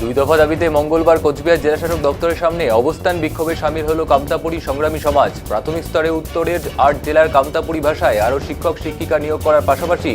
দুই দফা দাবিতে মঙ্গলবার কোচবিহার জেলাশাসক দপ্তরের সামনে অবস্থান বিক্ষোভে সামিল হলো কামতাপুরী সংগ্রামী সমাজ। প্রাথমিক স্তরে উত্তরের ৮ জেলার কামতাপুরী ভাষায় আরও শিক্ষক শিক্ষিকা নিয়োগ করার পাশাপাশি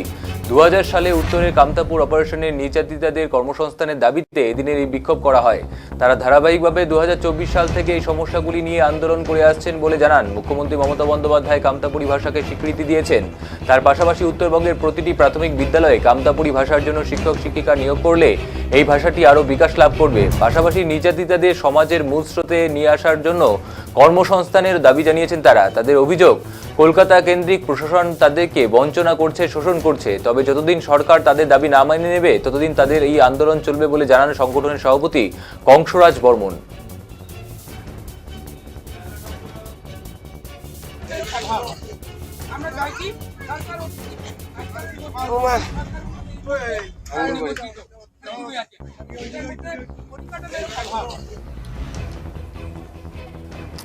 2000 সালে উত্তরের কামতাপুর অপারেশনের নির্যাতিতাদের কর্মসংস্থানের দাবিতে এদিনের এই বিক্ষোভ করা হয়। তারা ধারাবাহিকভাবে 2024 সাল থেকে এই সমস্যাগুলি নিয়ে আন্দোলন করে আসছেন বলে জানান। মুখ্যমন্ত্রী মমতা বন্দ্যোপাধ্যায় কামতাপুরী ভাষাকে স্বীকৃতি দিয়েছেন। তার পাশাপাশি উত্তরবঙ্গের প্রতিটি প্রাথমিক বিদ্যালয়ে কামতাপুরী ভাষার জন্য শিক্ষক শিক্ষিকা নিয়োগ করলে এই ভাষাটি আরও বিকাশ লাভ করবে। পাশাপাশি নির্যাতিতাদের সমাজের মূল স্রোতে নিয়ে আসার জন্য কর্মসংস্থানের দাবি জানিয়েছেন তারা। তাদের অভিযোগ, কলকাতা কেন্দ্রিক প্রশাসন তাদেরকে বঞ্চনা করছে, শোষণ করছে। তবে যতদিন সরকার তাদের দাবি না মেনে নেবে ততদিন তাদের এই আন্দোলন চলবে বলে জানান সংগঠনের সভাপতি কংসরাজ বর্মন।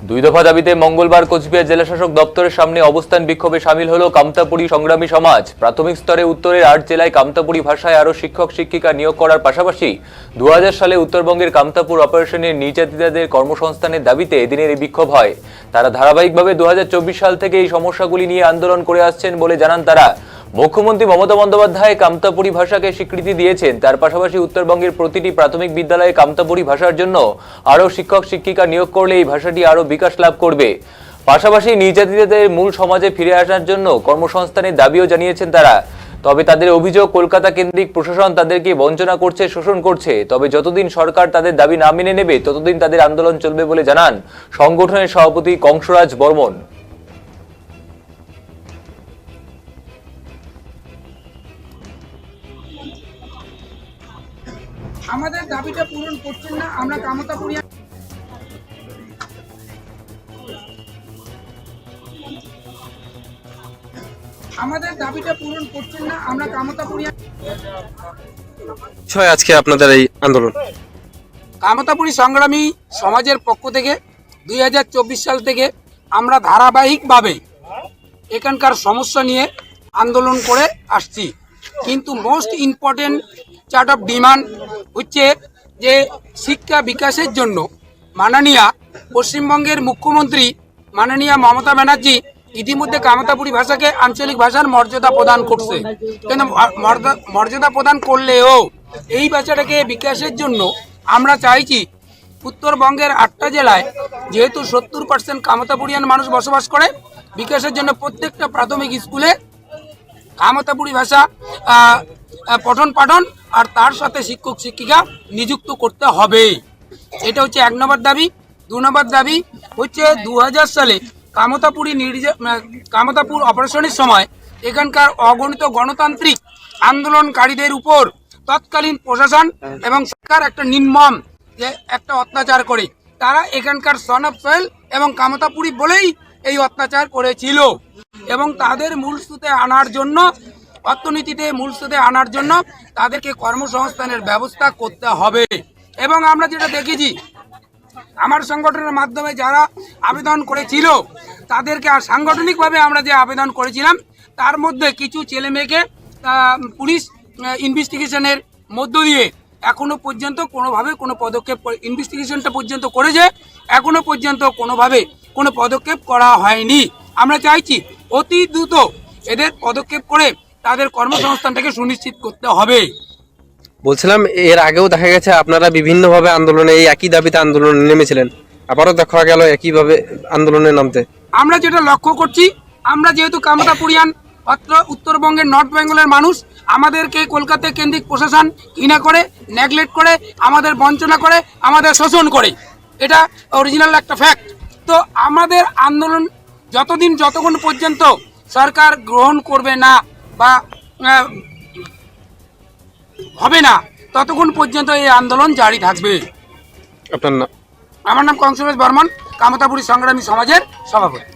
দুই দফা দাবিতে মঙ্গলবার কোচবিহার জেলাশাসক দপ্তরের সামনে অবস্থান বিক্ষোভে সামিল হলো কামতাপুরী সংগ্রামী সমাজ। প্রাথমিক স্তরে উত্তরের ৮ জেলায় কামতাপুরী ভাষায় আরও শিক্ষক শিক্ষিকা নিয়োগ করার পাশাপাশি 2000 সালে উত্তরবঙ্গের কামতাপুর অপারেশনের নির্যাতিতাদের কর্মসংস্থানের দাবিতে এদিনের এই বিক্ষোভ হয়। তারা ধারাবাহিকভাবে 2024 সাল থেকে এই সমস্যাগুলি নিয়ে আন্দোলন করে আসছেন বলে জানান তারা। মুখ্যমন্ত্রী মমতা বন্দ্যোপাধ্যায় কামতাপুরী ভাষাকে স্বীকৃতি দিয়েছেন। তার পাশাপাশি উত্তরবঙ্গের প্রতিটি প্রাথমিক বিদ্যালয়ে কামতাপুরী ভাষার জন্য আরও শিক্ষক শিক্ষিকা নিয়োগ করলে এই ভাষাটি আরও বিকাশ লাভ করবে। পাশাপাশি নির্যাতিতদের মূল সমাজে ফিরে আসার জন্য কর্মসংস্থানের দাবিও জানিয়েছেন তারা। তবে তাদের অভিযোগ, কলকাতা কেন্দ্রিক প্রশাসন তাদেরকে বঞ্চনা করছে, শোষণ করছে। তবে যতদিন সরকার তাদের দাবি না মেনে নেবে ততদিন তাদের আন্দোলন চলবে বলে জানান সংগঠনের সভাপতি কংসরাজ বর্মন। আমাদের দাবিটা পূরণ করছেন না, আমরা কামতাপুরী আমাদের দাবিটা পূরণ করছেন না, আমরা কামতাপুরী আজকে আপনাদের এই আন্দোলন কামতাপুরী সংগ্রামী সমাজের পক্ষ থেকে 2024 সাল থেকে আমরা ধারাবাহিকভাবে এখানকার সমস্যা নিয়ে আন্দোলন করে আসছি। কিন্তু most important chart of demand হচ্ছে যে শিক্ষা বিকাশের জন্য মাননীয় পশ্চিমবঙ্গের মুখ্যমন্ত্রী মাননীয় মমতা ব্যানার্জি ইতিমধ্যে কামতাপুরী ভাষাকে আঞ্চলিক ভাষার মর্যাদা প্রদান করছে। কিন্তু মর্যাদা প্রদান করলেও এই ভাষাটাকে বিকাশের জন্য আমরা চাইছি উত্তরবঙ্গের 8টা জেলায় যেহেতু 70% কামতাপুরিয়ান মানুষ বসবাস করে, বিকাশের জন্য প্রত্যেকটা প্রাথমিক স্কুলে কামতাপুরী ভাষা পঠন পাঠন আর তার সাথে শিক্ষক শিক্ষিকা নিযুক্ত করতে হবে। এটা হচ্ছে 1 নম্বর দাবি। 2 নম্বর দাবি হচ্ছে 2000 সালে কামতাপুর অপারেশনের সময় এখানকার অগণিত গণতান্ত্রিক আন্দোলনকারীদের উপর তৎকালীন প্রশাসন এবং সরকার একটা নির্মম যে একটা অত্যাচার করে। তারা এখানকার সন অফ সয়েল এবং কামতাপুরী বলেই এই অত্যাচার করেছিল এবং তাদের মূল স্রোতে আনার জন্য, অর্থনীতিতে মূল স্রোতে আনার জন্য তাদেরকে কর্মসংস্থানের ব্যবস্থা করতে হবে। এবং আমরা যেটা দেখেছি, আমার সংগঠনের মাধ্যমে যারা আবেদন করেছিল তাদেরকে আর সাংগঠনিকভাবে আমরা যে আবেদন করেছিলাম তার মধ্যে কিছু ছেলে মেয়েকে পুলিশ ইনভেস্টিগেশনের মধ্য দিয়ে এখনো পর্যন্ত কোনোভাবে কোনো পদক্ষেপ, ইনভেস্টিগেশনটা পর্যন্ত করেছে, এখনো পর্যন্ত কোনোভাবে কোনো পদক্ষেপ করা হয়নি। আমরা চাইছি অতি দ্রুত এদের পদক্ষেপ করে তাদের কর্মসংস্থানটাকে সুনিশ্চিত করতে হবে। বলছিলাম, এর আগেও দেখা গেছে আপনারা বিভিন্নভাবে আন্দোলনে এই একই দাবিতে আন্দোলনে নেমেছিলেন, আবারও দেখা গেল একইভাবে আন্দোলনে নামতে। আমরা যেটা লক্ষ্য করছি, আমরা যেহেতু কামতাপুরিয়ান উত্তরবঙ্গের নর্থ বেঙ্গলের মানুষ, আমাদেরকে কলকাতা কেন্দ্রিক প্রশাসন ঘৃণা করে, নেগলেক্ট করে, আমাদের বঞ্চনা করে, আমাদের শোষণ করে। এটা অরিজিনাল একটা ফ্যাক্ট। তো আমাদের আন্দোলন যতক্ষণ পর্যন্ত সরকার গ্রহণ করবে না বা হবে না ততক্ষণ পর্যন্ত এই আন্দোলন জারি থাকবে। আপনার নাম? আমার নাম কংসরাজ বর্মন, কামতাপুরী সংগ্রামী সমাজের সভাপতি।